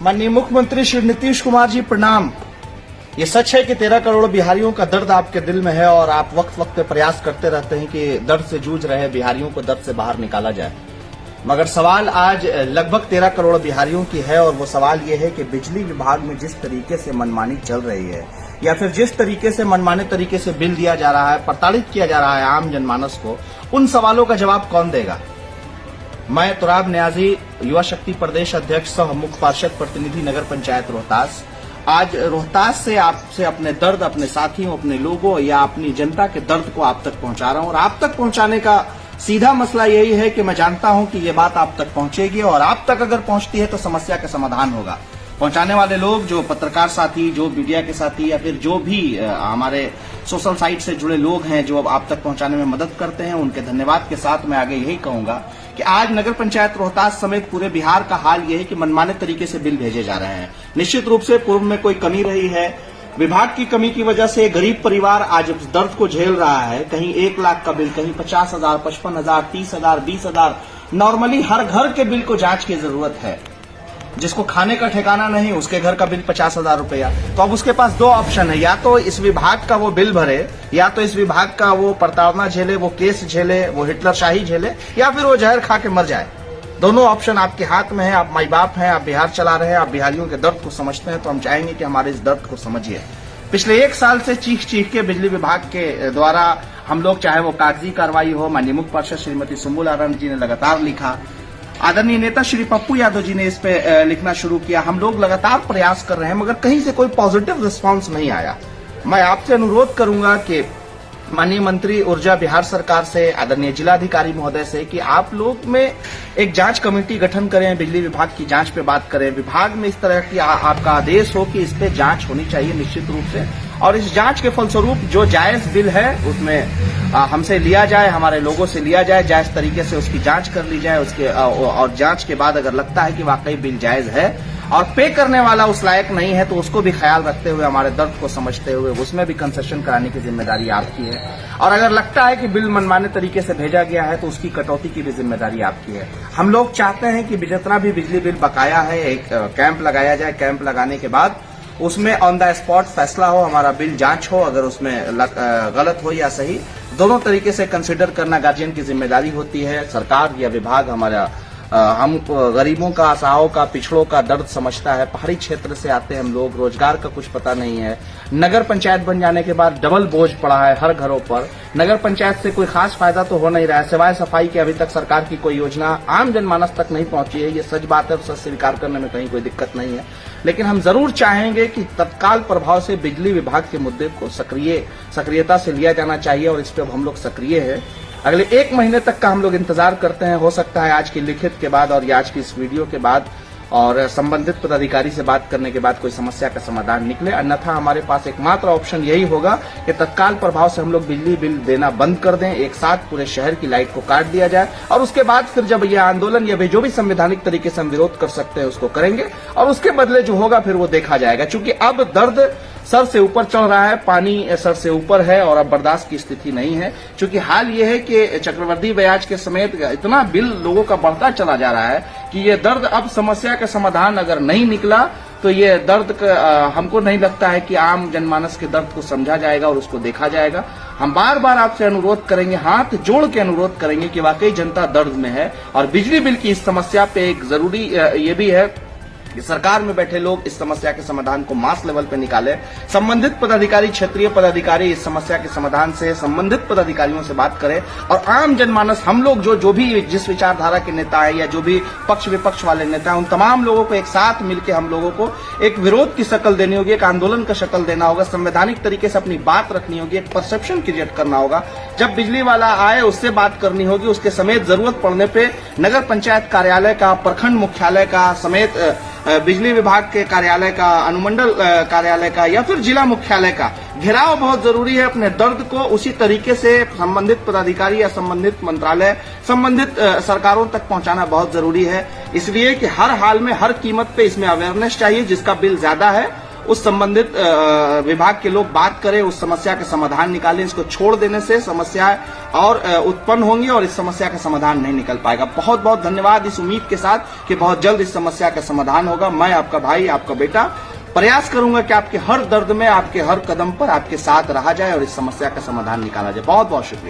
माननीय मुख्यमंत्री श्री नीतीश कुमार जी प्रणाम। ये सच है कि 13 करोड़ बिहारियों का दर्द आपके दिल में है और आप वक्त वक्त पे प्रयास करते रहते हैं कि दर्द से जूझ रहे बिहारियों को दर्द से बाहर निकाला जाए। मगर सवाल आज लगभग 13 करोड़ बिहारियों की है और वो सवाल ये है कि बिजली विभाग में जिस तरीके से मनमानी चल रही है या फिर जिस तरीके से मनमाने तरीके से बिल दिया जा रहा है, प्रताड़ित किया जा रहा है आम जनमानस को, उन सवालों का जवाब कौन देगा। मैं तुराब न्याजी, युवा शक्ति प्रदेश अध्यक्ष सह मुख्य पार्षद प्रतिनिधि नगर पंचायत रोहतास, आज रोहतास से आपसे अपने दर्द, अपने साथियों, अपने लोगों या अपनी जनता के दर्द को आप तक पहुंचा रहा हूं। और आप तक पहुंचाने का सीधा मसला यही है कि मैं जानता हूं कि ये बात आप तक पहुंचेगी और आप तक अगर पहुंचती है तो समस्या का समाधान होगा। पहुंचाने वाले लोग, जो पत्रकार साथी, जो मीडिया के साथी या फिर जो भी हमारे सोशल साइट से जुड़े लोग हैं जो आप तक पहुंचाने में मदद करते हैं, उनके धन्यवाद के साथ मैं आगे यही कहूंगा कि आज नगर पंचायत रोहतास समेत पूरे बिहार का हाल यह है कि मनमाने तरीके से बिल भेजे जा रहे हैं। निश्चित रूप से पूर्व में कोई कमी रही है, विभाग की कमी की वजह से गरीब परिवार आज दर्द को झेल रहा है। कहीं 1 लाख का बिल, कहीं 50,000, 55,000, 30,000, 20,000। नॉर्मली हर घर के बिल को जांच की जरूरत है। जिसको खाने का ठिकाना नहीं, उसके घर का बिल 50,000 रुपया। तो अब उसके पास 2 ऑप्शन है, या तो इस विभाग का वो बिल भरे, या तो इस विभाग का वो प्रताड़ना झेले, वो केस झेले, वो हिटलरशाही झेले, या फिर वो जहर खा के मर जाए। दोनों ऑप्शन आपके हाथ में है। आप माई बाप हैं, आप बिहार चला रहे हैं, आप बिहारियों के दर्द को समझते हैं, तो हम चाहेंगे कि हमारे इस दर्द को समझिए। पिछले 1 साल से चीख चीख के बिजली विभाग के द्वारा हम लोग, चाहे वो कागजी कार्रवाई हो, माननीय मुख्य पार्षद श्रीमती सुम्बुल आनंद जी ने लगातार लिखा, आदरणीय नेता श्री पप्पू यादव जी ने इस पे लिखना शुरू किया, हम लोग लगातार प्रयास कर रहे हैं, मगर कहीं से कोई पॉजिटिव रिस्पांस नहीं आया। मैं आपसे अनुरोध करूंगा कि माननीय मंत्री ऊर्जा बिहार सरकार से, आदरणीय जिलाधिकारी महोदय से, कि आप लोग में एक जांच कमेटी गठन करें, बिजली विभाग की जांच पे बात करें। विभाग में इस तरह की आपका आदेश हो कि इस पे जांच होनी चाहिए निश्चित रूप से, और इस जांच के फलस्वरूप जो जायज बिल है उसमें हमसे लिया जाए, हमारे लोगों से लिया जाए, जायज तरीके से उसकी जांच कर ली जाए। उसके और जांच के बाद अगर लगता है कि वाकई बिल जायज है और पे करने वाला उस लायक नहीं है, तो उसको भी ख्याल रखते हुए, हमारे दर्द को समझते हुए उसमें भी कंसेशन कराने की जिम्मेदारी आपकी है। और अगर लगता है कि बिल मनमाने तरीके से भेजा गया है तो उसकी कटौती की भी जिम्मेदारी आपकी है। हम लोग चाहते हैं कि जितना भी बिजली बिल बकाया है, एक कैंप लगाया जाए। कैंप लगाने के बाद उसमें ऑन द स्पॉट फैसला हो, हमारा बिल जांच हो, अगर उसमें गलत हो या सही, दोनों तरीके से कंसिडर करना गार्जियन की जिम्मेदारी होती है। सरकार या विभाग हमारा हम गरीबों का, असहायों का, पिछड़ों का दर्द समझता है। पहाड़ी क्षेत्र से आते हैं हम लोग, रोजगार का कुछ पता नहीं है। नगर पंचायत बन जाने के बाद डबल बोझ पड़ा है हर घरों पर। नगर पंचायत से कोई खास फायदा तो हो नहीं रहा है, सिवाय सफाई के अभी तक सरकार की कोई योजना आम जनमानस तक नहीं पहुंची है। ये सच बात है, सच स्वीकार करने में कहीं कोई दिक्कत नहीं है। लेकिन हम जरूर चाहेंगे कि तत्काल प्रभाव से बिजली विभाग के मुद्दे को सक्रियता से लिया जाना चाहिए, और इस पर अब हम लोग सक्रिय है। अगले 1 महीने तक का हम लोग इंतजार करते हैं। हो सकता है आज की लिखित के बाद और आज की इस वीडियो के बाद और संबंधित पदाधिकारी से बात करने के बाद कोई समस्या का समाधान निकले, अन्यथा हमारे पास एकमात्र ऑप्शन यही होगा कि तत्काल प्रभाव से हम लोग बिजली बिल देना बंद कर दें, एक साथ पूरे शहर की लाइट को काट दिया जाए, और उसके बाद फिर जब ये आंदोलन या जो भी संवैधानिक तरीके से हम विरोध कर सकते हैं उसको करेंगे, और उसके बदले जो होगा फिर वो देखा जाएगा। क्योंकि अब दर्द सर से ऊपर चढ़ रहा है, पानी सर से ऊपर है और अब बर्दाश्त की स्थिति नहीं है। क्योंकि हाल ये है कि चक्रवृद्धि ब्याज के समेत इतना बिल लोगों का बढ़ता चला जा रहा है कि ये दर्द, अब समस्या का समाधान अगर नहीं निकला तो ये दर्द हमको नहीं लगता है कि आम जनमानस के दर्द को समझा जाएगा और उसको देखा जाएगा। हम बार बार आपसे अनुरोध करेंगे, हाथ जोड़ के अनुरोध करेंगे कि वाकई जनता दर्द में है। और बिजली बिल की इस समस्या पे एक जरूरी ये भी है कि सरकार में बैठे लोग इस समस्या के समाधान को मास लेवल पे निकालें। संबंधित पदाधिकारी, क्षेत्रीय पदाधिकारी इस समस्या के समाधान से संबंधित पदाधिकारियों से बात करें, और आम जनमानस, हम लोग जो भी जिस विचारधारा के नेता है या जो भी पक्ष विपक्ष वाले नेता हैं, उन तमाम लोगों को एक साथ मिलकर हम लोगों को एक विरोध की शक्ल देनी होगी, एक आंदोलन का शक्ल देना होगा, संवैधानिक तरीके से अपनी बात रखनी होगी, एक परसेप्शन क्रिएट करना होगा। जब बिजली वाला आए उससे बात करनी होगी, उसके समेत जरूरत पड़ने पे नगर पंचायत कार्यालय का, प्रखंड मुख्यालय का समेत बिजली विभाग के कार्यालय का, अनुमंडल कार्यालय का या फिर जिला मुख्यालय का घेराव बहुत जरूरी है। अपने दर्द को उसी तरीके से संबंधित पदाधिकारी या संबंधित मंत्रालय, संबंधित सरकारों तक पहुंचाना बहुत जरूरी है। इसलिए कि हर हाल में, हर कीमत पे इसमें अवेयरनेस चाहिए। जिसका बिल ज्यादा है उस संबंधित विभाग के लोग बात करें, उस समस्या का समाधान निकालें। इसको छोड़ देने से समस्याएं और उत्पन्न होंगी और इस समस्या का समाधान नहीं निकल पाएगा। बहुत बहुत धन्यवाद, इस उम्मीद के साथ कि बहुत जल्द इस समस्या का समाधान होगा। मैं आपका भाई, आपका बेटा प्रयास करूंगा कि आपके हर दर्द में, आपके हर कदम पर आपके साथ रहा जाए और इस समस्या का समाधान निकाला जाए। बहुत बहुत शुक्रिया।